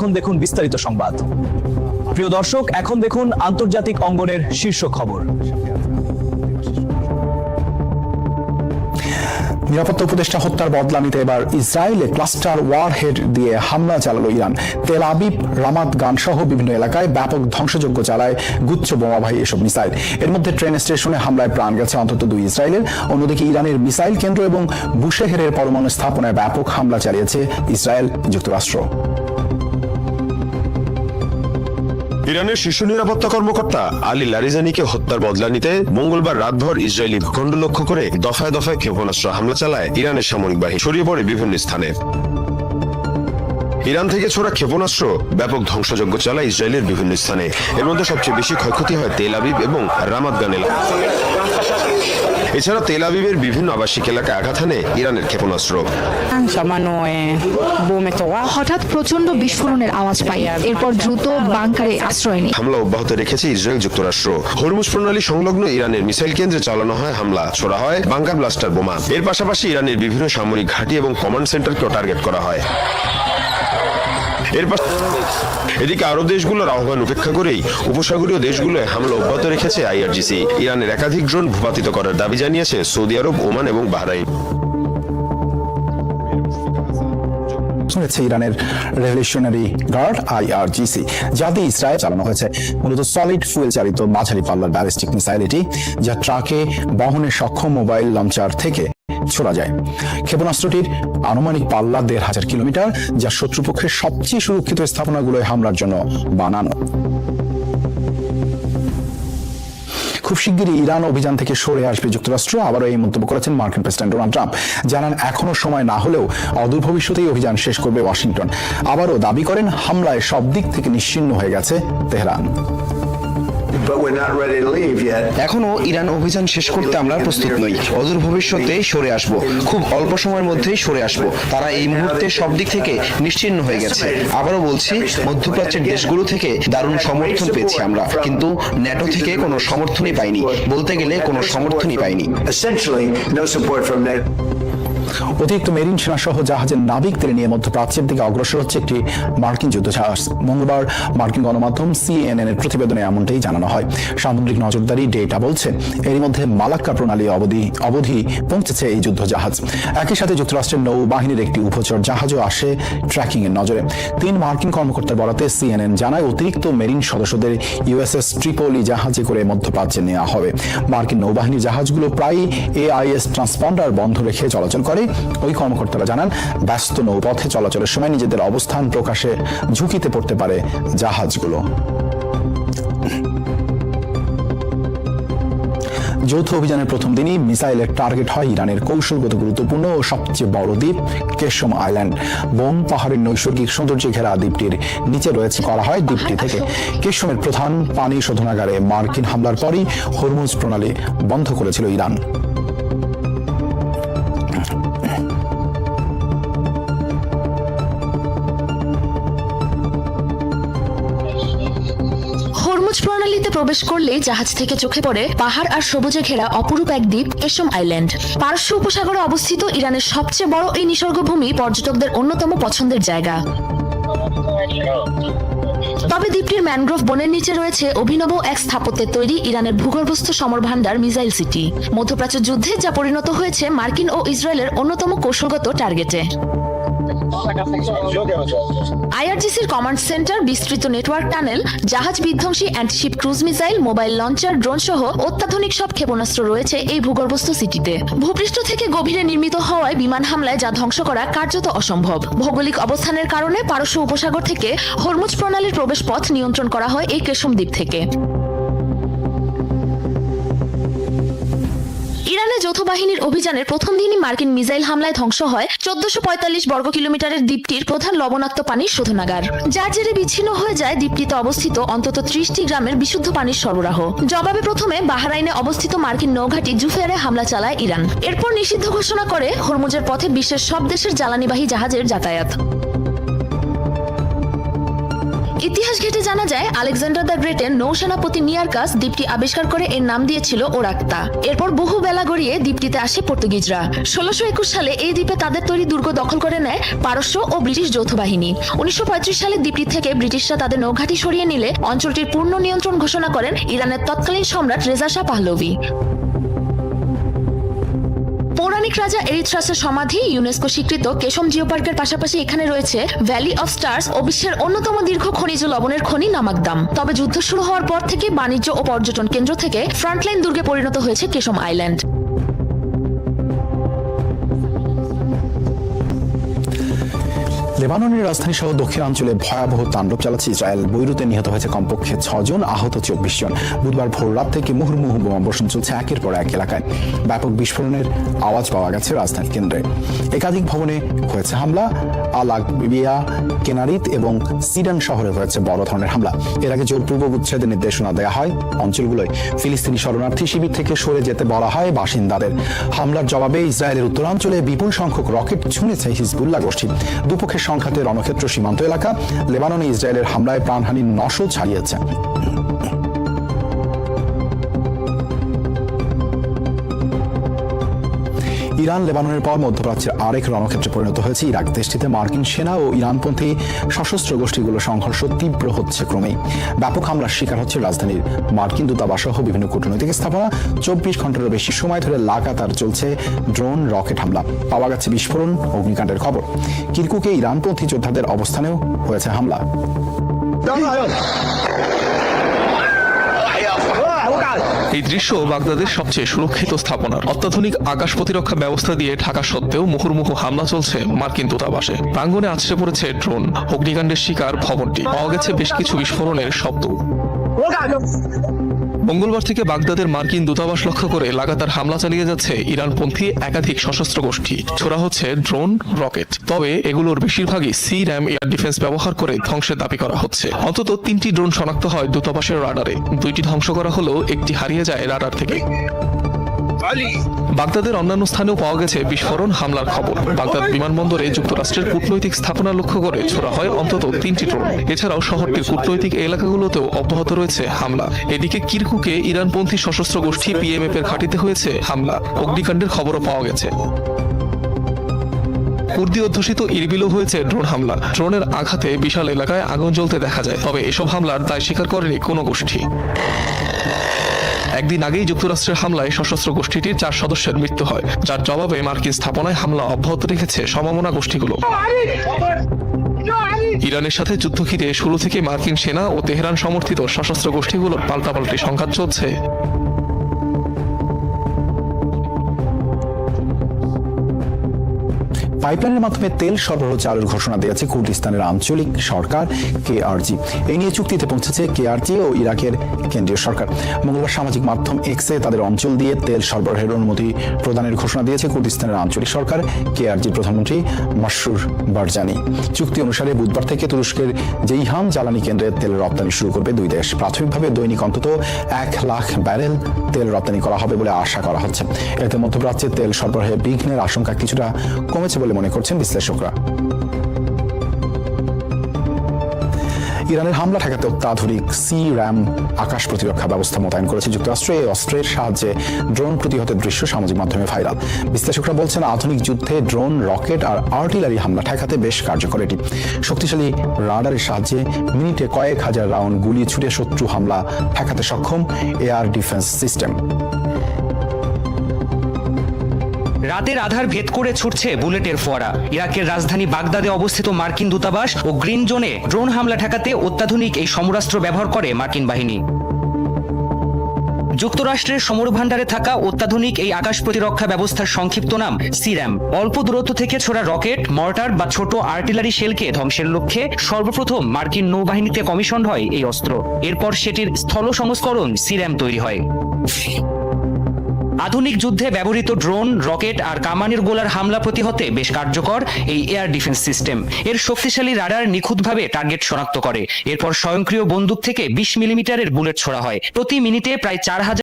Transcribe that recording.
এখন দেখুন বিস্তারিত সংবাদ। প্রিয় দর্শক, এখন দেখুন আন্তর্জাতিক অঙ্গনের শীর্ষ খবর। নিরাপত্তা উপদেষ্টা হত্যার বদলা নিতে এবার ইসরায়েলে ক্লাস্টার ওয়ারহেড দিয়ে হামলা চালালো ইরান। তেল আবিব, রামাত গান সহ বিভিন্ন এলাকায় ব্যাপক ধ্বংসযজ্ঞ চালায় গুচ্ছ বোমাবাহী এসব মিসাইল। এর মধ্যে ট্রেন স্টেশনে হামলায় প্রাণ গেছে অন্তত 2 ইসরায়েলের। অন্যদিকে ইরানের মিসাইল কেন্দ্র এবং বুশেহেরের পরমাণু স্থাপনায় ব্যাপক হামলা চালিয়েছে ইসরায়েল যুক্তরাষ্ট্র। ইরানের শীর্ষ নিরাপত্তা কর্মকর্তা আলী লারিজানিকে হত্যার বদলা নিতে মঙ্গলবার রাতভর ইসরায়েলি ভূখণ্ড লক্ষ্য করে দফায় দফায় ক্ষেপণাস্ত্র হামলা চালায় ইরানের সামরিক বাহিনী, ছড়িয়ে পড়ে বিভিন্ন স্থানে। ইরান থেকে ছোড়া ক্ষেপণাস্ত্র ব্যাপক ধ্বংসযজ্ঞ চালায় ইসরায়েলের বিভিন্ন স্থানে। এর মধ্যে সবচেয়ে বেশি ক্ষয়ক্ষতি হয় তেল আবিব এবং রামাত গান এলাকায়। এছাড়া তেল আবিবের বিভিন্ন আবাসিক এলাকায় আঘাত হানে ইরানের ক্ষেপণাস্ত্র। হঠাৎ প্রচন্ড বিস্ফোরণের আওয়াজ পাই, এরপর দ্রুত বাংকারে আশ্রয় নেই। হামলা অব্যাহত রেখেছে ইসরায়েল যুক্তরাষ্ট্র। হরমুজ প্রণালী সংলগ্ন ইরানের মিসাইল কেন্দ্রে চালানো হয় হামলা, ছোড়া হয় বাংকার ব্লাস্টার বোমা। এর পাশাপাশি ইরানের বিভিন্ন সামরিক ঘাঁটি এবং কমান্ড সেন্টারকেও টার্গেট করা হয়। এদিকে আরব দেশগুলোর আহ্বান উপেক্ষা করেই উপসাগরীয় দেশগুলোয় হামলা অব্যাহত রেখেছে আইআরজিসি। ইরানের একাধিক ড্রোন ভূপাতিত করার দাবি জানিয়েছে সৌদি আরব, ওমান এবং বাহরাইন। ইরানের রেভলিউশনারি গার্ড আইআরজিসি, যা দিয়ে ইসরায়েল চালানো হয়েছে মূলত সলিড ফুয়েল চালিত মাঝারি পাল্লার ব্যালিস্টিক মিসাইল এটি, যা ট্রাকে বহনে সক্ষম মোবাইল লঞ্চার থেকে ছোড়া যায়। ক্ষেপণাস্ত্রটির আনুমানিক পাল্লা ১,৫০০ কিলোমিটার, যা শত্রুপক্ষের সবচেয়ে সুরক্ষিত স্থাপনাগুলোয় হামলার জন্য বানানো। খুব শিগগিরই ইরান অভিযান থেকে সরে আসবে যুক্তরাষ্ট্র, আবারও এই মন্তব্য করেছেন মার্কিন প্রেসিডেন্ট ডোনাল্ড ট্রাম্প। জানান এখনো সময় না হলেও অদূর ভবিষ্যতেই অভিযান শেষ করবে ওয়াশিংটন। আবারও দাবি করেন হামলায় সব দিক থেকে নিশ্চিহ্ন হয়ে গেছে তেহরান। এখনো ইরান অভিযান শেষ করতে আমরা প্রস্তুত নই। অদূর ভবিষ্যতে সরে আসব, খুব অল্প সময়ের মধ্যেই সরে আসব। তারা এই মুহূর্তে সব দিক থেকে নিশ্চিহ্ন হয়ে গেছে। আবারও বলছি, মধ্যপ্রাচ্যের দেশগুলো থেকে দারুণ সমর্থন পেয়েছি আমরা, কিন্তু ন্যাটো থেকে কোনো সমর্থনই পাইনি। বলতে গেলে কোনো সমর্থনই পাইনি। অতিরিক্ত মেরিন সেনা সহ জাহাজের নাবিকদের নিয়ে মধ্যপ্রাচ্যের দিকে অগ্রসর হচ্ছে একটি মার্কিন যুদ্ধজাহাজ। মঙ্গলবার মার্কিন গণমাধ্যম সিএনএন এর প্রতিবেদনে এমনটাই জানানো হয়। সামুদ্রিক নজরদারি ডেটা বলছে এর মধ্যে মালাক্কা প্রণালী অবধি পৌঁছেছে এই যুদ্ধজাহাজ। একই সাথে যুক্তরাষ্ট্রের নৌবাহিনীর একটি উভচর জাহাজও আসে ট্র্যাকিং এর নজরে। 3 মার্কিন কর্মকর্তার বরাতে সিএনএন জানায় অতিরিক্ত মেরিন সদস্যদের ইউএসএস ট্রিপলি জাহাজে করে মধ্যপ্রাচ্যে নেওয়া হবে। মার্কিন নৌবাহিনীর জাহাজগুলো প্রায়ই এআইএস ট্রান্সপন্ডার বন্ধ রেখে চলাচল করে। ওই কর্মকর্তারা জানান ব্যস্ত নৌপথে চলাচলের সময় নিজেদের অবস্থান প্রকাশে ঝুঁকিতে পড়তে পারে জাহাজগুলো। যৌথ অভিযানের প্রথম দিনই মিসাইলের টার্গেট হয় ইরানের কৌশলগত গুরুত্বপূর্ণ ও সবচেয়ে বড় দ্বীপ কেশম আইল্যান্ড। বোম পাহাড়ের নৈসর্গিক সৌন্দর্যে ঘেরা দ্বীপটির নিচে রয়েছে করা হয় দ্বীপটি থেকে কেশমের প্রধান পানি শোধনাগারে মার্কিন হামলার পরই হরমুজ প্রণালী বন্ধ করেছিল ইরান। প্রণালীতে প্রবেশ করলে জাহাজ থেকে চোখে পড়ে পাহাড় আর সবুজে ঘেরা অপরূপ এক দ্বীপ কেশম আইল্যান্ড। পারস্য উপসাগরে অবস্থিত ইরানের সবচেয়ে বড় এই নিসর্গভূমি পর্যটকদের অন্যতম পছন্দের জায়গা। তবে দ্বীপটির ম্যানগ্রোভ বনের নিচে রয়েছে অভিনব এক স্থাপত্যের তৈরি ইরানের ভূগর্ভস্থ সমর ভান্ডার মিসাইল সিটি। মধ্যপ্রাচ্য যুদ্ধে যা পরিণত হয়েছে মার্কিন ও ইসরায়েলের অন্যতম কৌশলগত টার্গেটে। আইআরজিসির কমান্ড সেন্টার, বিস্তৃত নেটওয়ার্ক টানেল, জাহাজ বিধ্বংসী antiship cruise missile, mobile launcher, drone সহ অত্যাধুনিক সব ক্ষেপণাস্ত্র রয়েছে এই ভূগর্ভস্থ সিটিতে। ভূপৃষ্ঠ থেকে গভীরে নির্মিত হওয়ায় বিমান হামলায় যা ধ্বংস করা কার্যত অসম্ভব। ভৌগোলিক অবস্থানের কারণে পারস্য উপসাগর থেকে হরমুজ প্রণালীর প্রবেশ পথ নিয়ন্ত্রণ করা হয় এই কেশম দ্বীপ থেকে। ইরানের যৌথ বাহিনীর অভিযানের প্রথম দিনই মার্কিন মিসাইল হামলায় ধ্বংস হয় 1445 বর্গ কিলোমিটারের দ্বীপটির প্রধান লবণাক্ত পানির শোধনাগার, যার জেরে বিচ্ছিন্ন হয়ে যায় দ্বীপটিতে অবস্থিত অন্তত 30টি গ্রামের বিশুদ্ধ পানির সরবরাহ। জবাবে প্রথমে বাহরাইনে অবস্থিত মার্কিন নৌঘাঁটি জুফেয়ারে হামলা চালায় ইরান। এরপর নিষিদ্ধ ঘোষণা করে হরমুজের পথে বিশ্বের সব দেশের জ্বালানিবাহী জাহাজের যাতায়াত। ইতিহাস ঘেঁটে জানা যায় আলেকজান্ডার দ্য গ্রেটের নৌসেনাপতি নিয়ারকাস দ্বীপটি আবিষ্কার করে এর নাম দিয়েছিল ওরাক্তা। এরপর বহু বেলা গড়িয়ে দ্বীপটিতে আসে পর্তুগিজরা। 1621 সালে এই দ্বীপে তাদের তৈরি দুর্গ দখল করে নেয় পারস্য ও ব্রিটিশ যৌথ বাহিনী। 1935 সালে দ্বীপটি থেকে ব্রিটিশরা তাদের নৌঘাঁটি সরিয়ে নিলে অঞ্চলটির পূর্ণ নিয়ন্ত্রণ ঘোষণা করেন ইরানের তৎকালীন সম্রাট রেজা শাহ পাহলভি। পৌরাণিক রাজা এরিথ্রাসের সমাধি, ইউনেস্কো স্বীকৃত কেশম জিও পার্কের পাশাপাশি এখানে রয়েছে ভ্যালি অফ স্টার্স ও বিশ্বের অন্যতম দীর্ঘ খনিজ লবণের খনি নামাকদাম। তবে যুদ্ধ শুরু হওয়ার পর থেকে বাণিজ্য ও পর্যটন কেন্দ্র থেকে ফ্রন্টলাইন দুর্গে পরিণত হয়েছে কেশম আইল্যান্ড। লেবাননের রাজধানী সহ দক্ষিণাঞ্চলে ভয়াবহ তাণ্ডব চালাচ্ছে ইসরায়েল। বৈরুতে নিহত হয়েছে কমপক্ষে 6 জন, আহত 24 জন। বুধবার ভোর রাত থেকে মুহুর্মুহু বোমাবর্ষণ চলছে একের পর এক এলাকায়। ব্যাপক বিস্ফোরণের আওয়াজ পাওয়া গেছে রাজধানী কেন্দ্রে। একাধিক ভবনে হয়েছে হামলা। আল আকবিয়া, কেনারিত এবং সিডান শহরে হয়েছে বড় ধরনের হামলা। এর আগে জোরপূর্বক উচ্ছেদের নির্দেশনা দেওয়া হয়। অঞ্চলগুলোয় ফিলিস্তিনি শরণার্থী শিবির থেকে সরে যেতে বলা হয় বাসিন্দাদের। হামলার জবাবে ইসরায়েলের উত্তরাঞ্চলে বিপুল সংখ্যক রকেট ছুঁড়েছে হিজবুল্লাহ গোষ্ঠী। দুপক্ষের সংঘাতে রণক্ষেত্র সীমান্ত এলাকা। লেবাননে ইসরায়েলের হামলায় প্রাণহানির নশো ছাড়িয়েছে। ইরান লেবাননের পর মধ্যপ্রাচ্যের আরেক রণক্ষেত্রে পরিণত হয়েছে ইরাক। দেশটিতে মার্কিন সেনা ও ইরানপন্থী সশস্ত্র গোষ্ঠীগুলোর সংঘর্ষ তীব্র হচ্ছে ক্রমেই। ব্যাপক হামলার শিকার হচ্ছে রাজধানীর মার্কিন দূতাবাস সহ বিভিন্ন কূটনৈতিক স্থাপনা। 24 ঘন্টারও বেশি সময় ধরে লাগাতার চলছে ড্রোন রকেট হামলা। পাওয়া গেছে বিস্ফোরণ, অগ্নিকাণ্ডের খবর। কিরকুকে ইরানপন্থী যোদ্ধাদের অবস্থানেও হয়েছে হামলা। এই দৃশ্য বাগদাদের সবচেয়ে সুরক্ষিত স্থাপনার। অত্যাধুনিক আকাশ প্রতিরক্ষা ব্যবস্থা দিয়ে ঢাকা সত্ত্বেও মুহুর্মুহু হামলা চলছে মার্কিন দূতাবাসে। প্রাঙ্গণে আছড়ে পড়েছে ড্রোন। অগ্নিকাণ্ডের শিকার ভবনটি। পাওয়া গেছে বেশ কিছু বিস্ফোরণের শব্দ। মঙ্গলবার থেকে বাগদাদের মার্কিন দূতাবাস লক্ষ্য করে লাগাতার হামলা চালিয়ে যাচ্ছে ইরানপন্থী একাধিক সশস্ত্র গোষ্ঠী। ছোড়া হচ্ছে ড্রোন, রকেট। তবে এগুলোর বেশিরভাগই সিরাম এয়ার ডিফেন্স ব্যবহার করে ধ্বংসের দাবি করা হচ্ছে। অন্তত 3টি ড্রোন শনাক্ত হয় দূতাবাসের রাডারে। 2টি ধ্বংস করা হলেও 1টি হারিয়ে যায় রাডার থেকে। বাগদাদের অন্যান্য স্থানেও পাওয়া গেছে বিস্ফোরণ, হামলার খবর। বাগদাদ বিমানবন্দরে যুক্তরাষ্ট্রের কূটনৈতিক স্থাপনা লক্ষ্য করে ছোড়া হয় অন্তত 3টি ড্রোন। এছাড়াও শহরটির কূটনৈতিক এলাকাগুলোতেও অব্যাহত রয়েছে হামলা। এদিকে কিরকুকে ইরানপন্থী সশস্ত্র গোষ্ঠী পিএমএফ এর ঘাঁটিতে হয়েছে হামলা। অগ্নিকাণ্ডের খবরও পাওয়া গেছে। কুর্দি অধ্যুষিত ইরবিলও হয়েছে ড্রোন হামলা। ড্রোনের আঘাতে বিশাল এলাকায় আগুন জ্বলতে দেখা যায়। তবে এসব হামলার দায় স্বীকার করেনি কোনো গোষ্ঠী। একদিন আগেই যুক্তরাষ্ট্রের হামলায় সশস্ত্র গোষ্ঠীটির 4 সদস্যের মৃত্যু হয়, যার জবাবে মার্কিন স্থাপনায় হামলা অব্যাহত রেখেছে সমমনা গোষ্ঠীগুলো। ইরানের সাথে যুদ্ধ ঘিরে শুরু থেকে মার্কিন সেনা ও তেহরান সমর্থিত সশস্ত্র গোষ্ঠীগুলোর পাল্টাপাল্টি সংঘাত চলছে। পাইপলাইনের মাধ্যমে তেল সরবরাহ চালুর ঘোষণা দিয়েছে কুর্দিস্তানের আঞ্চলিক সরকার কেআরজি। এই নিয়ে চুক্তিতে পৌঁছেছে কেআরজি ও ইরাকের কেন্দ্রীয় সরকার। মঙ্গলবার সামাজিক মাধ্যম এক্সে তাদের অঞ্চল দিয়ে তেল সরবরাহের অনুমতি প্রদানের ঘোষণা দিয়েছে কুর্দিস্তানের আঞ্চলিক সরকার, কেআরজির প্রধানমন্ত্রী মাসরুর বারজানি। চুক্তি অনুসারে বুধবার থেকে তুরস্কের জেইহান জ্বালানি কেন্দ্রে তেল রপ্তানি শুরু করবে দুই দেশ। প্রাথমিকভাবে দৈনিক অন্তত 1 লাখ ব্যারেল তেল রপ্তানি করা হবে বলে আশা করা হচ্ছে। এতে মধ্যপ্রাচ্যে তেল সরবরাহে বিঘ্নের আশঙ্কা কিছুটা কমেছে বলে মনে করছেন বিশ্লেষকরা। ইরানের হামলা ঠেকাতে অত্যাধুনিক সিরাম আকাশ প্রতিরক্ষা ব্যবস্থা মোতায়েন করেছে যুক্তরাষ্ট্র। এই অস্ত্রের সাহায্যে ড্রোন প্রতিহতের দৃশ্য সামাজিক মাধ্যমে ভাইরাল। বিশ্লেষকরা বলছেন, আধুনিক যুদ্ধে ড্রোন, রকেট আর আর্টিলারি হামলা ঠেকাতে বেশ কার্যকর এটি। শক্তিশালী রাডারের সাহায্যে মিনিটে কয়েক হাজার রাউন্ড গুলি ছুড়ে শত্রু হামলা ঠেকাতে সক্ষম এয়ার ডিফেন্স সিস্টেম। রাতের আধার ভেদ করে ছুটছে বুলেটের ফোয়ারা। ইরাকের রাজধানী বাগদাদে অবস্থিত মার্কিন দূতাবাস ও গ্রিন জোনে ড্রোন হামলা ঠেকাতে অত্যাধুনিক এই সমরাস্ত্র ব্যবহার করে মার্কিন বাহিনী। যুক্তরাষ্ট্রের সমর ভাণ্ডারে থাকা অত্যাধুনিক এই আকাশ প্রতিরক্ষা ব্যবস্থার সংক্ষিপ্ত নাম সিরাম। অল্প দূরত্ব থেকে ছোড়া রকেট, মর্টার বা ছোট আর্টিলারি শেলকে ধ্বংসের লক্ষ্যে সর্বপ্রথম মার্কিন নৌবাহিনীতে কমিশন হয় এই অস্ত্র। এরপর সেটির স্থল সংস্করণ সিরাম তৈরি হয়। আধুনিক যুদ্ধে ব্যবহৃত ড্রোন, রকেট আর কামানের গোলার হামলা প্রতিহতে বেশ কার্যকর এই এয়ার ডিফেন্স সিস্টেম। এর শক্তিশালী রাডার নিখুঁতভাবে টার্গেট শনাক্ত করে। এরপর স্বয়ংক্রিয় বন্দুক থেকে 20 মিলিমিটারের বুলেট ছোড়া হয়। প্রতি মিনিটে প্রায় 4000